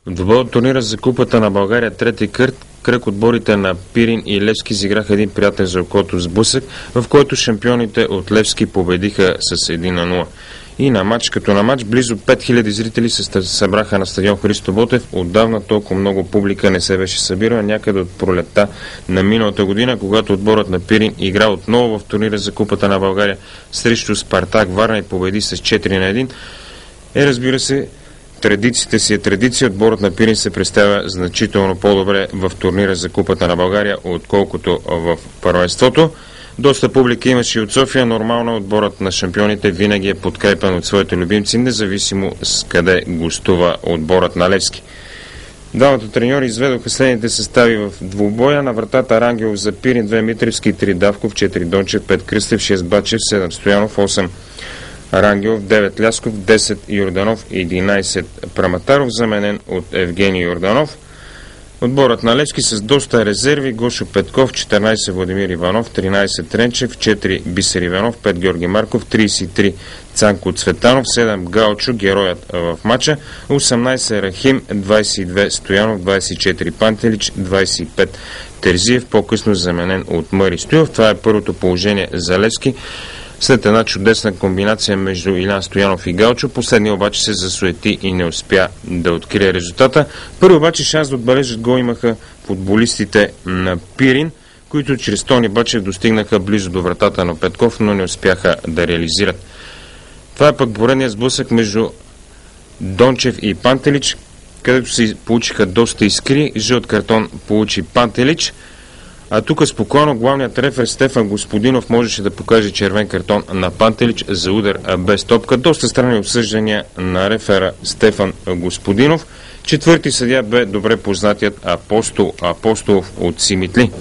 В двобой от турнира за Купата на България трети кръг отборите на Пирин и Левски изиграха един приятен за окото сблъсък, в който шампионите от Левски победиха с 1-0. И на матч като на матч близо 5000 зрители се събраха на стадион Христо Ботев. Отдавна толкова много публика не се беше събирала някъде от пролетта на миналата година, когато отборът на Пирин игра отново в турнира за Купата на България срещу Спартак Варна и победи с 4-1. Разбира се, традициите си е традиция. Отборът на Пирин се представя значително по-добре в турнира за Купата на България, отколкото в първенството. Доста публика имаше и от София. Нормално отборът на шампионите винаги е подкрепен от своите любимци, независимо с къде гостува отборът на Левски. Двамата треньори изведоха следните състави в двубоя. На вратата Рангелов за Пирин, 2 Митревски, 3 Давков, 4 Дончев, 5 Кръстев, 6 Бачев, 7 Стоянов, 8 Рангелов, 9 Лясков, 10 Йорданов, 11 Праматаров, заменен от Евгений Йорданов. Отборът на Левски с доста резерви: Гошо Петков, 14 Владимир Иванов, 13 Тренчев, 4 Бисер Иванов, 5 Георги Марков, 33 Цанко Цветанов, 7 Галчо, героят в матча, 18 Рахим, 22 Стоянов, 24 Пантелич, 25 Терзиев, по-късно заменен от Мари Стоилов. Това е първото положение за Левски след една чудесна комбинация между Илян Стоянов и Галчо. Последния обаче се засуети и не успя да открие резултата. Първо обаче шанс да отбележат гол имаха футболистите на Пирин, които чрез Тони Бачев достигнаха близо до вратата на Петков, но не успяха да реализират. Това е пък поредният сблъсък между Дончев и Пантелич, където се получиха доста искри. Жълт картон получи Пантелич. А тук спокойно главният рефер Стефан Господинов можеше да покаже червен картон на Пантелич за удар без топка. Доста странни обсъждания на рефера Стефан Господинов. Четвърти съдия бе добре познатият Апостолов от Симитли.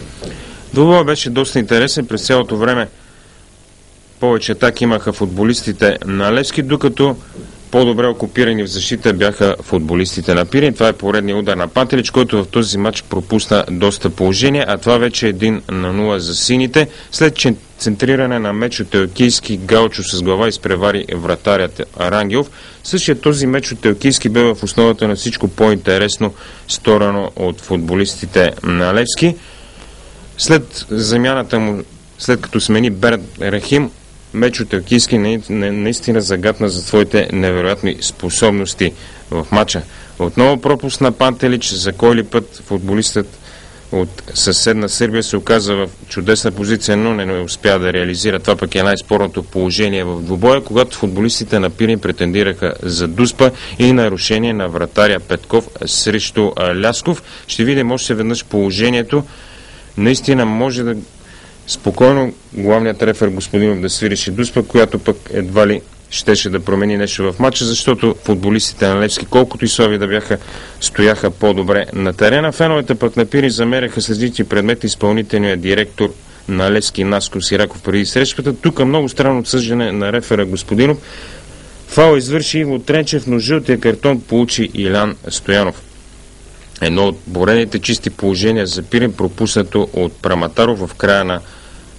Двубоят беше доста интересен. През цялото време повече атаки имаха футболистите на Левски, докато по-добре окупирани в защита бяха футболистите на Пирин. Това е поредният удар на Пантелич, който в този матч пропусна доста положение, а това вече е 1-0 за сините. След центриране на меч от Телкийски, Галчо с глава изпревари вратарят Рангелов. Същия този меч от Телкийски бе в основата на всичко по-интересно, сторено от футболистите на Левски. След замяната му, след като смени Берд Рахим, Мечо Телкийски наистина загадна за своите невероятни способности в матча. Отново пропуск на Пантелич, за кой ли път футболистът от съседна Сърбия се оказа в чудесна позиция, но не успя да реализира. Това пък е най-спорното положение в двубоя, когато футболистите на Пирин претендираха за дуспа и нарушение на вратаря Петков срещу Лясков. Ще видим още веднъж положението. Наистина може да спокойно главният рефер Господинов да свирише дуспа, която пък едва ли щеше да промени нещо в матча, защото футболистите на Левски, колкото и слаби да бяха, стояха по-добре на терена. Феновете пък на Пирин замеряха следите предмет изпълнителният директор на Левски Наско Сираков преди срещата. Тук много странно отсъждане на рефера Господинов. Фаул извърши Иво Тренчев, но жълтия картон получи Илян Стоянов. Едно от поредните чисти положения за Пирин, пропуснато от Праматаров в края на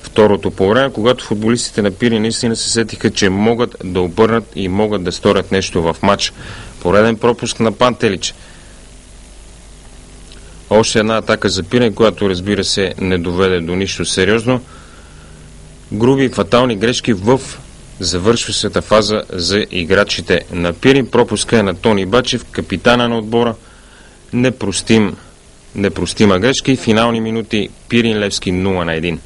второто по време, когато футболистите на Пирин наистина се сетиха, че могат да обърнат и могат да сторят нещо в матч. Пореден пропуск на Пантелич. Още една атака за Пирин, която разбира се не доведе до нищо сериозно. Груби и фатални грешки в завършващата фаза за играчите на Пирин. Пропуска е на Тони Бачев, капитана на отбора. Непростима грешка и финални минути Пирин Левски 0-1.